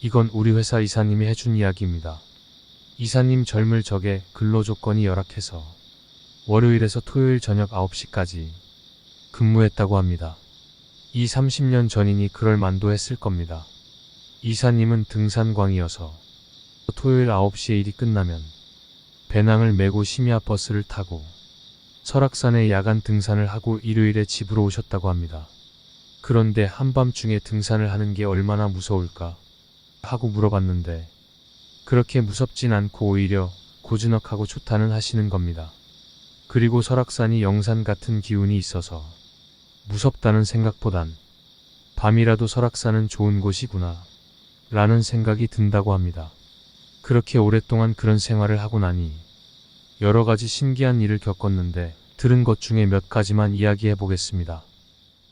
이건 우리 회사 이사님이 해준 이야기입니다. 이사님 젊을 적에 근로 조건이 열악해서 월요일에서 토요일 저녁 9시까지 근무했다고 합니다. 30년 전이니 그럴 만도 했을 겁니다. 이사님은 등산광이어서 토요일 9시에 일이 끝나면 배낭을 메고 심야 버스를 타고 설악산에 야간 등산을 하고 일요일에 집으로 오셨다고 합니다. 그런데 한밤중에 등산을 하는 게 얼마나 무서울까 하고 물어봤는데 그렇게 무섭진 않고 오히려 고즈넉하고 좋다는 하시는 겁니다. 그리고 설악산이 영산 같은 기운이 있어서 무섭다는 생각보단 밤이라도 설악산은 좋은 곳이구나 라는 생각이 든다고 합니다. 그렇게 오랫동안 그런 생활을 하고 나니 여러 가지 신기한 일을 겪었는데 들은 것 중에 몇 가지만 이야기해 보겠습니다.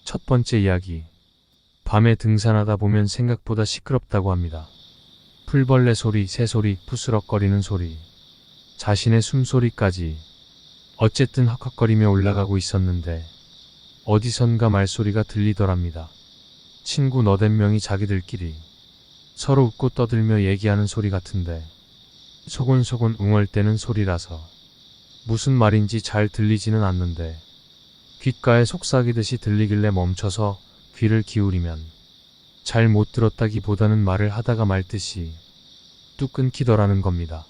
첫 번째 이야기. 밤에 등산하다 보면 생각보다 시끄럽다고 합니다. 풀벌레 소리, 새소리, 푸스럭거리는 소리, 자신의 숨소리까지 어쨌든 헉헉거리며 올라가고 있었는데 어디선가 말소리가 들리더랍니다. 친구 너댓 명이 자기들끼리 서로 웃고 떠들며 얘기하는 소리 같은데 소곤소곤 웅얼대는 소리라서 무슨 말인지 잘 들리지는 않는데 귓가에 속삭이듯이 들리길래 멈춰서 귀를 기울이면 잘 못 들었다기보다는 말을 하다가 말듯이 뚝 끊기더라는 겁니다.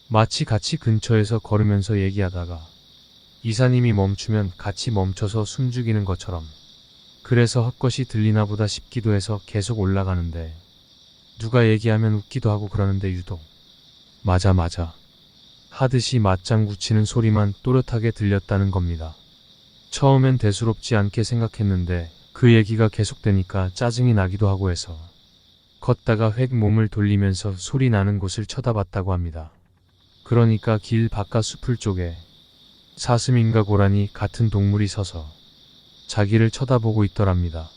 마치 같이 근처에서 걸으면서 얘기하다가 이사님이 멈추면 같이 멈춰서 숨죽이는 것처럼 그래서 헛것이 들리나 보다 싶기도 해서 계속 올라가는데 누가 얘기하면 웃기도 하고 그러는데 유독 맞아 하듯이 맞장구 치는 소리만 또렷하게 들렸다는 겁니다. 처음엔 대수롭지 않게 생각했는데 그 얘기가 계속되니까 짜증이 나기도 하고 해서 걷다가 획 몸을 돌리면서 소리 나는 곳을 쳐다봤다고 합니다. 그러니까 길 바깥 수풀 쪽에 사슴인가 고라니 같은 동물이 서서 자기를 쳐다보고 있더랍니다.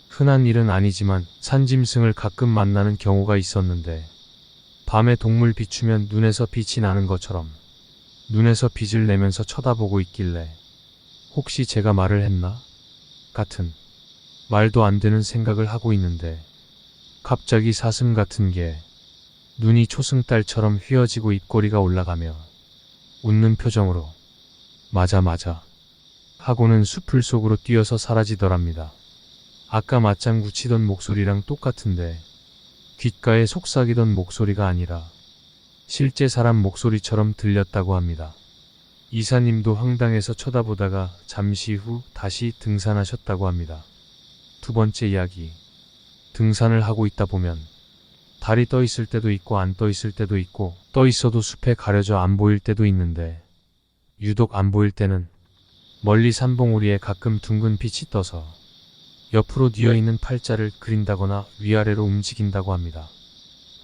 흔한 일은 아니지만 산짐승을 가끔 만나는 경우가 있었는데 밤에 동물 비추면 눈에서 빛이 나는 것처럼 눈에서 빛을 내면서 쳐다보고 있길래 혹시 제가 말을 했나? 같은 말도 안 되는 생각을 하고 있는데 갑자기 사슴 같은 게 눈이 초승달처럼 휘어지고 입꼬리가 올라가며 웃는 표정으로 맞아 하고는 수풀 속으로 뛰어서 사라지더랍니다. 아까 맞장구 치던 목소리랑 똑같은데 귓가에 속삭이던 목소리가 아니라 실제 사람 목소리처럼 들렸다고 합니다. 이사님도 황당해서 쳐다보다가 잠시 후 다시 등산하셨다고 합니다. 두 번째 이야기. 등산을 하고 있다 보면 달이 떠 있을 때도 있고 안 떠 있을 때도 있고 떠 있어도 숲에 가려져 안 보일 때도 있는데 유독 안 보일 때는 멀리 산봉우리에 가끔 둥근 빛이 떠서 옆으로 뉘어있는 팔자를 그린다거나 위아래로 움직인다고 합니다.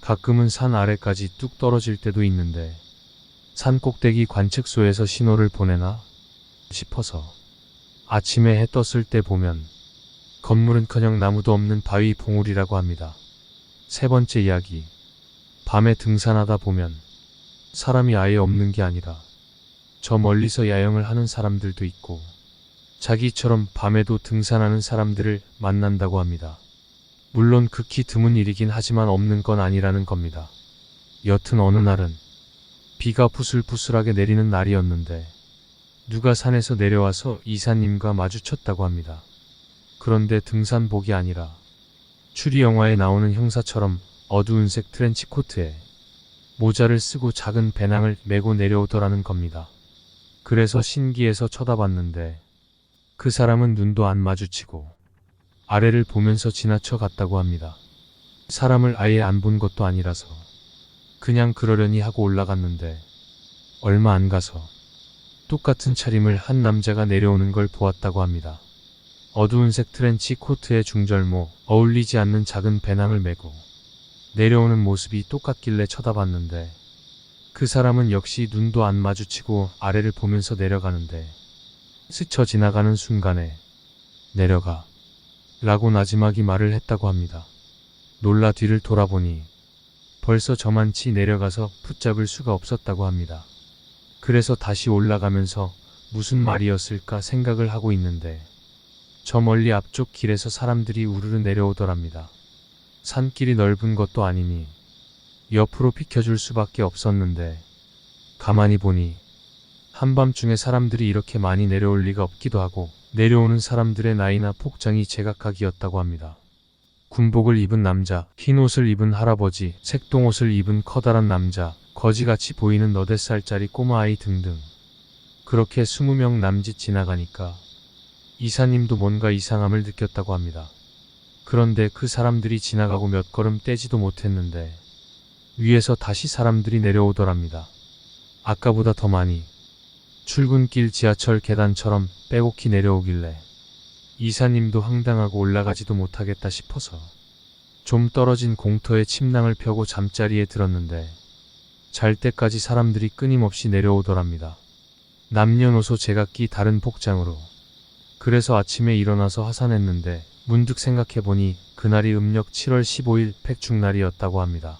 가끔은 산 아래까지 뚝 떨어질 때도 있는데 산 꼭대기 관측소에서 신호를 보내나 싶어서 아침에 해 떴을 때 보면 건물은커녕 나무도 없는 바위 봉우리라고 합니다. 세 번째 이야기. 밤에 등산하다 보면 사람이 아예 없는 게 아니라 저 멀리서 야영을 하는 사람들도 있고 자기처럼 밤에도 등산하는 사람들을 만난다고 합니다. 물론 극히 드문 일이긴 하지만 없는 건 아니라는 겁니다. 여튼 어느 날은 비가 부슬부슬하게 내리는 날이었는데 누가 산에서 내려와서 이사님과 마주쳤다고 합니다. 그런데 등산복이 아니라 추리 영화에 나오는 형사처럼 어두운 색 트렌치 코트에 모자를 쓰고 작은 배낭을 메고 내려오더라는 겁니다. 그래서 신기해서 쳐다봤는데 그 사람은 눈도 안 마주치고 아래를 보면서 지나쳐 갔다고 합니다. 사람을 아예 안 본 것도 아니라서 그냥 그러려니 하고 올라갔는데 얼마 안 가서 똑같은 차림을 한 남자가 내려오는 걸 보았다고 합니다. 어두운 색 트렌치 코트에 중절모, 어울리지 않는 작은 배낭을 메고 내려오는 모습이 똑같길래 쳐다봤는데 그 사람은 역시 눈도 안 마주치고 아래를 보면서 내려가는데 스쳐 지나가는 순간에 내려가 라고 나지막이 말을 했다고 합니다. 놀라 뒤를 돌아보니 벌써 저만치 내려가서 붙잡을 수가 없었다고 합니다. 그래서 다시 올라가면서 무슨 말이었을까 생각을 하고 있는데 저 멀리 앞쪽 길에서 사람들이 우르르 내려오더랍니다. 산길이 넓은 것도 아니니 옆으로 비켜줄 수밖에 없었는데 가만히 보니 한밤중에 사람들이 이렇게 많이 내려올 리가 없기도 하고 내려오는 사람들의 나이나 복장이 제각각이었다고 합니다. 군복을 입은 남자, 흰 옷을 입은 할아버지, 색동옷을 입은 커다란 남자, 거지같이 보이는 8살짜리 꼬마아이 등등. 그렇게 20명 남짓 지나가니까 이사님도 뭔가 이상함을 느꼈다고 합니다. 그런데 그 사람들이 지나가고 몇 걸음 떼지도 못했는데 위에서 다시 사람들이 내려오더랍니다. 아까보다 더 많이. 출근길 지하철 계단처럼 빼곡히 내려오길래 이사님도 황당하고 올라가지도 못하겠다 싶어서 좀 떨어진 공터에 침낭을 펴고 잠자리에 들었는데 잘 때까지 사람들이 끊임없이 내려오더랍니다. 남녀노소 제각기 다른 복장으로. 그래서 아침에 일어나서 하산했는데 문득 생각해보니 그날이 음력 7월 15일 팩죽날이었다고 합니다.